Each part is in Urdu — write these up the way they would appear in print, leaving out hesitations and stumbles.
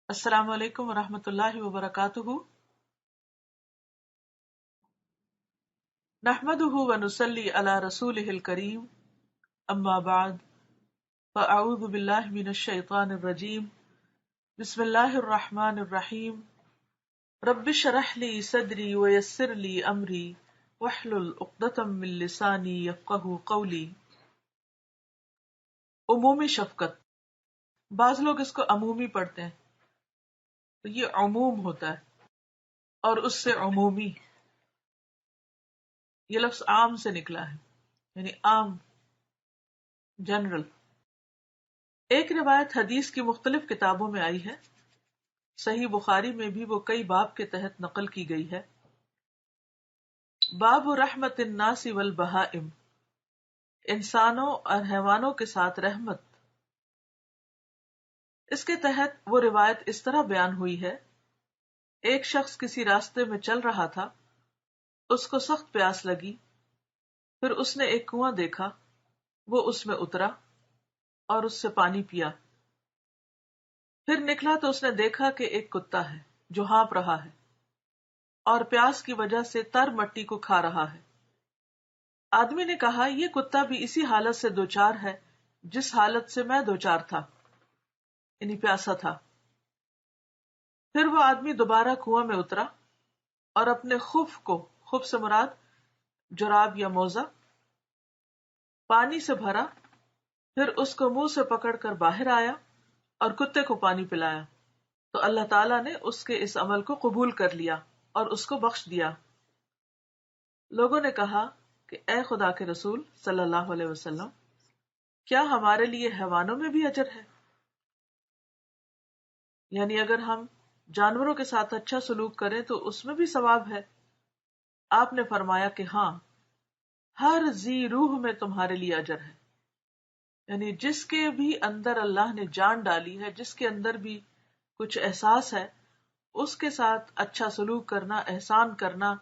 السلام علیکم ورحمۃ اللہ وبرکاتہ۔ نحمده ونصلی علی رسولہ الکریم، اما بعد فاعوذ باللہ من الشیطان الرجیم، بسم اللہ الرحمن الرحیم۔ رب اشرح لی صدری ویسر لی امری واحلل عقدۃ من لسانی یفقہوا قولی۔ عمومی شفقت، بعض لوگ اس کو عمومی پڑھتے ہیں تو یہ عموم ہوتا ہے، اور اس سے عمومی، یہ لفظ عام سے نکلا ہے، یعنی عام، جنرل۔ ایک روایت حدیث کی مختلف کتابوں میں آئی ہے، صحیح بخاری میں بھی وہ کئی باب کے تحت نقل کی گئی ہے۔ باب رحمت الناس والبہائم، انسانوں اور حیوانوں کے ساتھ رحمت۔ اس کے تحت وہ روایت اس طرح بیان ہوئی ہے، ایک شخص کسی راستے میں چل رہا تھا، اس کو سخت پیاس لگی، پھر اس نے ایک کنواں دیکھا، وہ اس میں اترا اور اس سے پانی پیا۔ پھر نکلا تو اس نے دیکھا کہ ایک کتا ہے جو ہانپ رہا ہے اور پیاس کی وجہ سے تر مٹی کو کھا رہا ہے۔ آدمی نے کہا، یہ کتا بھی اسی حالت سے دوچار ہے جس حالت سے میں دوچار تھا، یعنی پیاسا تھا۔ پھر وہ آدمی دوبارہ کنواں میں اترا اور اپنے خف سے مراد جراب یا موزہ، پانی سے بھرا، پھر اس کو منہ سے پکڑ کر باہر آیا اور کتے کو پانی پلایا، تو اللہ تعالیٰ نے اس کے اس عمل کو قبول کر لیا اور اس کو بخش دیا۔ لوگوں نے کہا کہ اے خدا کے رسول صلی اللہ علیہ وسلم، کیا ہمارے لیے حیوانوں میں بھی اجر ہے؟ یعنی اگر ہم جانوروں کے ساتھ اچھا سلوک کریں تو اس میں بھی ثواب ہے؟ آپ نے فرمایا کہ ہاں، ہر ذی روح میں تمہارے لیے اجر ہے، یعنی جس کے بھی اندر اللہ نے جان ڈالی ہے، جس کے اندر بھی کچھ احساس ہے، اس کے ساتھ اچھا سلوک کرنا، احسان کرنا،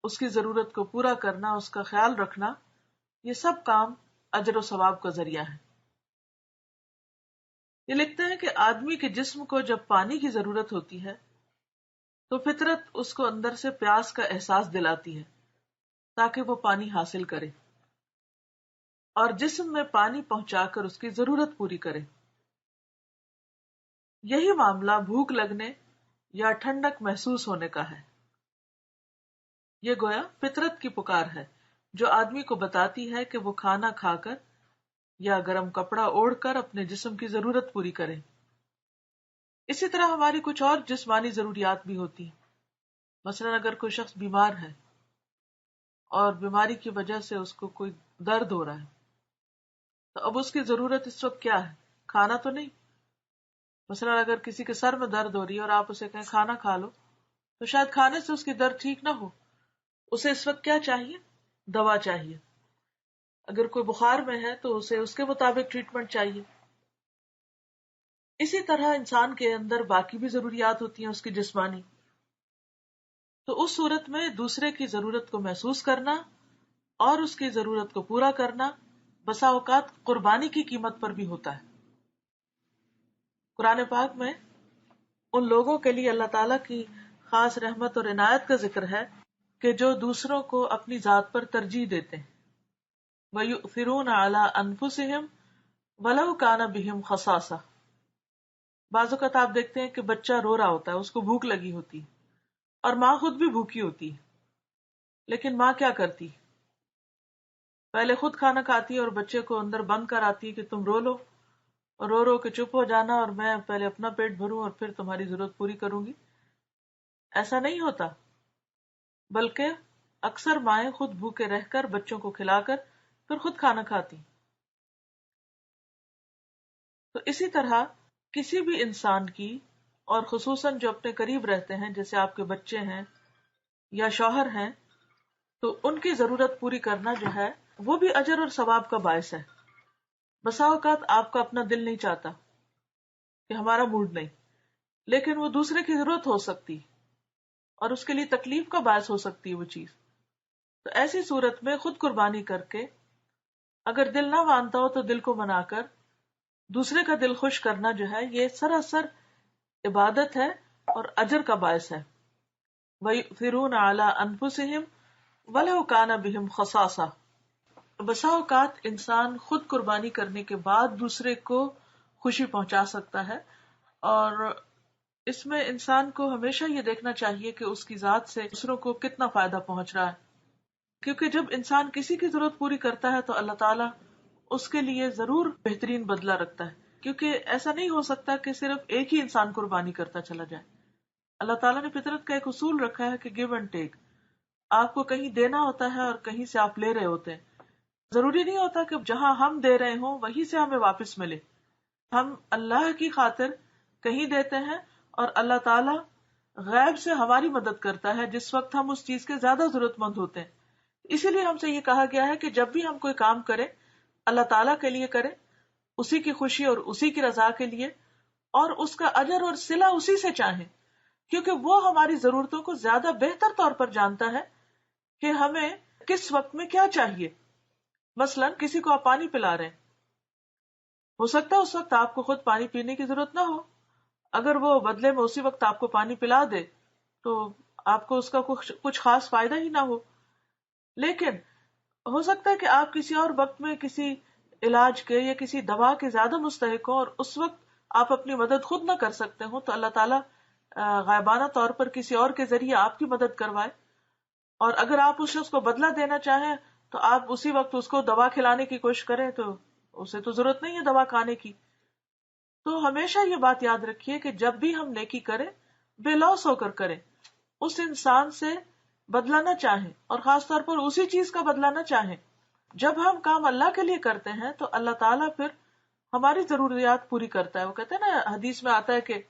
اس کی ضرورت کو پورا کرنا، اس کا خیال رکھنا، یہ سب کام اجر و ثواب کا ذریعہ ہے۔ یہ لکھتے ہیں کہ آدمی کے جسم کو جب پانی کی ضرورت ہوتی ہے تو فطرت اس کو اندر سے پیاس کا احساس دلاتی ہے تاکہ وہ پانی حاصل کرے اور جسم میں پانی پہنچا کر اس کی ضرورت پوری کرے۔ یہی معاملہ بھوک لگنے یا ٹھنڈک محسوس ہونے کا ہے۔ یہ گویا فطرت کی پکار ہے جو آدمی کو بتاتی ہے کہ وہ کھانا کھا کر یا گرم کپڑا اوڑھ کر اپنے جسم کی ضرورت پوری کرے۔ اسی طرح ہماری کچھ اور جسمانی ضروریات بھی ہوتی ہیں۔ مثلا اگر کوئی شخص بیمار ہے اور بیماری کی وجہ سے اس کو کوئی درد ہو رہا ہے، تو اب اس کی ضرورت اس وقت کیا ہے؟ کھانا تو نہیں۔ مثلا اگر کسی کے سر میں درد ہو رہی ہے اور آپ اسے کہیں کھانا کھا لو، تو شاید کھانے سے اس کی درد ٹھیک نہ ہو، اسے اس وقت کیا چاہیے؟ دوا چاہیے۔ اگر کوئی بخار میں ہے تو اسے اس کے مطابق ٹریٹمنٹ چاہیے۔ اسی طرح انسان کے اندر باقی بھی ضروریات ہوتی ہیں اس کی جسمانی، تو اس صورت میں دوسرے کی ضرورت کو محسوس کرنا اور اس کی ضرورت کو پورا کرنا بسا اوقات قربانی کی قیمت پر بھی ہوتا ہے۔ قرآن پاک میں ان لوگوں کے لیے اللہ تعالیٰ کی خاص رحمت اور عنایت کا ذکر ہے کہ جو دوسروں کو اپنی ذات پر ترجیح دیتے ہیں۔ وَيُؤْثِرُونَ عَلَىٰ أَنفُسِهِمْ وَلَوْ كَانَ بِهِمْ خَصَاصَةٌ۔ بعض اوقات آپ دیکھتے ہیں کہ بچہ رو رہا ہوتا ہے، اس کو بھوک لگی ہوتی اور ماں خود بھی بھوکی ہوتی ہے، لیکن ماں کیا کرتی؟ پہلے خود کھانا کھاتی ہے اور بچے کو اندر بند کر آتی ہے کہ تم رو لو اور رو رو کے چپ ہو جانا اور میں پہلے اپنا پیٹ بھروں اور پھر تمہاری ضرورت پوری کروں گی۔ ایسا نہیں ہوتا، بلکہ اکثر مائیں خود بھوکے رہ کر بچوں کو کھلا کر پھر خود کھانا کھاتی۔ تو اسی طرح کسی بھی انسان کی، اور خصوصاً جو اپنے قریب رہتے ہیں جیسے آپ کے بچے ہیں یا شوہر ہیں، تو ان کی ضرورت پوری کرنا جو ہے وہ بھی اجر اور ثواب کا باعث ہے۔ بسا اوقات آپ کا اپنا دل نہیں چاہتا کہ ہمارا موڈ نہیں، لیکن وہ دوسرے کی ضرورت ہو سکتی اور اس کے لیے تکلیف کا باعث ہو سکتی ہے وہ چیز، تو ایسی صورت میں خود قربانی کر کے، اگر دل نہ مانتا ہو تو دل کو منا کر دوسرے کا دل خوش کرنا جو ہے، یہ سراسر عبادت ہے اور اجر کا باعث ہے. وَيُؤْثِرُونَ عَلَىٰ أَنفُسِهِمْ وَلَوْ كَانَ بِهِمْ خَصَاصَةٌ. بسا اوقات انسان خود قربانی کرنے کے بعد دوسرے کو خوشی پہنچا سکتا ہے، اور اس میں انسان کو ہمیشہ یہ دیکھنا چاہیے کہ اس کی ذات سے دوسروں کو کتنا فائدہ پہنچ رہا ہے. کیونکہ جب انسان کسی کی ضرورت پوری کرتا ہے تو اللہ تعالیٰ اس کے لیے ضرور بہترین بدلہ رکھتا ہے. کیونکہ ایسا نہیں ہو سکتا کہ صرف ایک ہی انسان قربانی کرتا چلا جائے. اللہ تعالیٰ نے فطرت کا ایک اصول رکھا ہے کہ گیو اینڈ ٹیک. آپ کو کہیں دینا ہوتا ہے اور کہیں سے آپ لے رہے ہوتے ہیں. ضروری نہیں ہوتا کہ جہاں ہم دے رہے ہوں وہیں سے ہمیں واپس ملے. ہم اللہ کی خاطر کہیں دیتے ہیں اور اللہ تعالیٰ غیب سے ہماری مدد کرتا ہے جس وقت ہم اس چیز کے زیادہ ضرورت مند ہوتے ہیں. اسی لیے ہم سے یہ کہا گیا ہے کہ جب بھی ہم کوئی کام کریں اللہ تعالیٰ کے لیے کریں، اسی کی خوشی اور اسی کی رضا کے لیے، اور اس کا اجر اور صلہ اسی سے چاہیں، کیونکہ وہ ہماری ضرورتوں کو زیادہ بہتر طور پر جانتا ہے کہ ہمیں کس وقت میں کیا چاہیے. مثلا کسی کو آپ پانی پلا رہے ہیں، ہو سکتا ہے اس وقت آپ کو خود پانی پینے کی ضرورت نہ ہو. اگر وہ بدلے میں اسی وقت آپ کو پانی پلا دے تو آپ کو اس کا کچھ خاص فائدہ ہی نہ ہو. لیکن ہو سکتا ہے کہ آپ کسی اور وقت میں کسی علاج کے یا کسی دوا کے زیادہ مستحق ہو اور اس وقت آپ اپنی مدد خود نہ کر سکتے ہو، تو اللہ تعالیٰ غائبانہ طور پر کسی اور کے ذریعے آپ کی مدد کروائے. اور اگر آپ اس شخص کو بدلہ دینا چاہیں تو آپ اسی وقت اس کو دوا کھلانے کی کوشش کریں، تو اسے تو ضرورت نہیں ہے دوا کھانے کی. تو ہمیشہ یہ بات یاد رکھیے کہ جب بھی ہم نیکی کریں بے لوث ہو کر کریں، اس انسان سے بدلہ نہ چاہیں، اور خاص طور پر اسی چیز کا بدلہ نہ چاہیں. جب ہم کام اللہ کے لیے کرتے ہیں تو اللہ تعالیٰ پھر ہماری ضروریات پوری کرتا ہے. وہ کہتے ہیں نا، حدیث میں آتا ہے کہ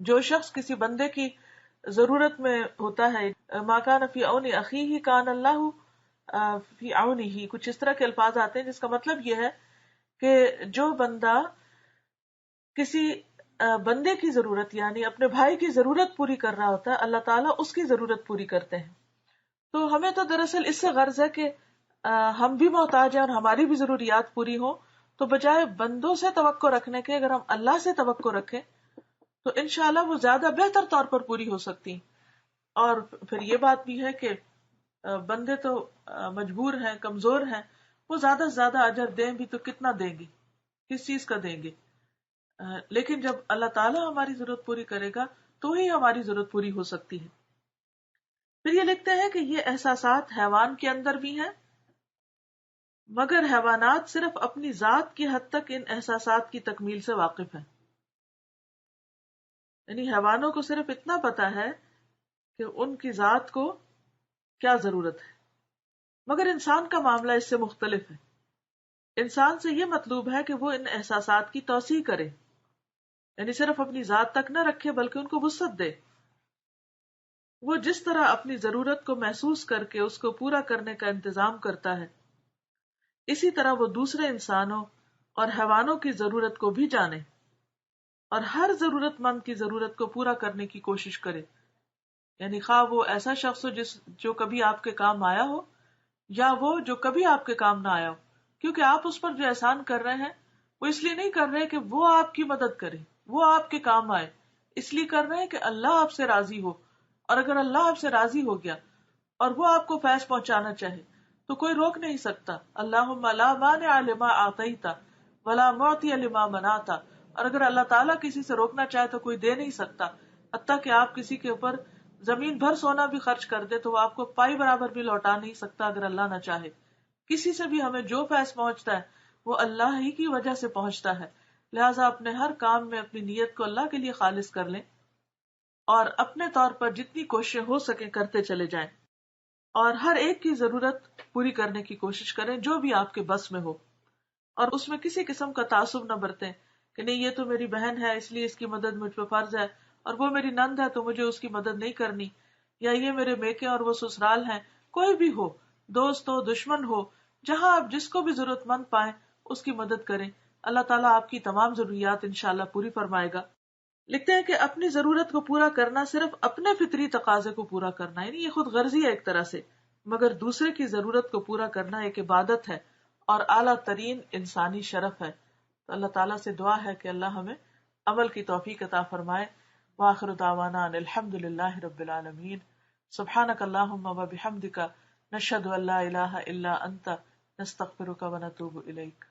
جو شخص کسی بندے کی ضرورت میں ہوتا ہے، ما کان فی عون اخیہ کان اللہ فی عونہ، کچھ اس طرح کے الفاظ آتے ہیں جس کا مطلب یہ ہے کہ جو بندہ کسی بندے کی ضرورت یعنی اپنے بھائی کی ضرورت پوری کر رہا ہوتا ہے، اللہ تعالیٰ اس کی ضرورت پوری کرتے ہیں. تو ہمیں تو دراصل اس سے غرض ہے کہ ہم بھی محتاج ہیں اور ہماری بھی ضروریات پوری ہوں. تو بجائے بندوں سے توقع رکھنے کے اگر ہم اللہ سے توقع رکھیں تو انشاءاللہ وہ زیادہ بہتر طور پر پوری ہو سکتی. اور پھر یہ بات بھی ہے کہ بندے تو مجبور ہیں، کمزور ہیں، وہ زیادہ سے زیادہ اجر دیں بھی تو کتنا دیں گے، کس چیز کا دیں گے. لیکن جب اللہ تعالیٰ ہماری ضرورت پوری کرے گا تو ہی ہماری ضرورت پوری ہو سکتی ہے. پھر یہ لکھتے ہیں کہ یہ احساسات حیوان کے اندر بھی ہیں، مگر حیوانات صرف اپنی ذات کی حد تک ان احساسات کی تکمیل سے واقف ہیں. یعنی حیوانوں کو صرف اتنا پتا ہے کہ ان کی ذات کو کیا ضرورت ہے، مگر انسان کا معاملہ اس سے مختلف ہے. انسان سے یہ مطلوب ہے کہ وہ ان احساسات کی توسیع کرے، یعنی صرف اپنی ذات تک نہ رکھے بلکہ ان کو وسعت دے. وہ جس طرح اپنی ضرورت کو محسوس کر کے اس کو پورا کرنے کا انتظام کرتا ہے، اسی طرح وہ دوسرے انسانوں اور حیوانوں کی ضرورت کو بھی جانے اور ہر ضرورت مند کی ضرورت کو پورا کرنے کی کوشش کرے. یعنی خواہ وہ ایسا شخص ہو جو کبھی آپ کے کام آیا ہو، یا وہ جو کبھی آپ کے کام نہ آیا ہو. کیونکہ آپ اس پر جو احسان کر رہے ہیں وہ اس لیے نہیں کر رہے کہ وہ آپ کی مدد کرے، وہ آپ کے کام آئے، اس لیے کر رہے ہیں کہ اللہ آپ سے راضی ہو. اور اگر اللہ آپ سے راضی ہو گیا اور وہ آپ کو فیض پہنچانا چاہے تو کوئی روک نہیں سکتا. اللہم لا مانع لما اعطیت ولا معطی لما منعت. اور اگر اللہ تعالیٰ کسی سے روکنا چاہے تو کوئی دے نہیں سکتا. حتیٰ کہ آپ کسی کے اوپر زمین بھر سونا بھی خرچ کر دے تو وہ آپ کو پائی برابر بھی لوٹا نہیں سکتا اگر اللہ نہ چاہے. کسی سے بھی ہمیں جو فیض پہنچتا ہے وہ اللہ ہی کی وجہ سے پہنچتا ہے. لہٰذا اپنے ہر کام میں اپنی نیت کو اللہ کے لیے خالص کر لیں اور اپنے طور پر جتنی کوششیں ہو سکیں کرتے چلے جائیں، اور ہر ایک کی ضرورت پوری کرنے کی کوشش کریں جو بھی آپ کے بس میں ہو. اور اس میں کسی قسم کا تعصب نہ برتیں کہ نہیں یہ تو میری بہن ہے اس لیے اس کی مدد مجھ پہ فرض ہے، اور وہ میری نند ہے تو مجھے اس کی مدد نہیں کرنی، یا یہ میرے میکے اور وہ سسرال ہیں. کوئی بھی ہو، دوست ہو، دشمن ہو، جہاں آپ جس کو بھی ضرورت مند پائیں اس کی مدد کریں. اللہ تعالیٰ آپ کی تمام ضروریات انشاءاللہ پوری فرمائے گا. لکھتے ہیں کہ اپنی ضرورت کو پورا کرنا صرف اپنے فطری تقاضے کو پورا کرنا، یعنی یہ خود غرضی ہے ایک طرح سے، مگر دوسرے کی ضرورت کو پورا کرنا ایک عبادت ہے اور اعلیٰ ترین انسانی شرف ہے. تو اللہ تعالیٰ سے دعا ہے کہ اللہ ہمیں عمل کی توفیق عطا فرمائے. وآخر دعوانا ان الحمد للہ رب العالمین. سبحانک اللہم و بحمدک نشہد ان لا الہ الا انت نستغفرک و نتوب الیک.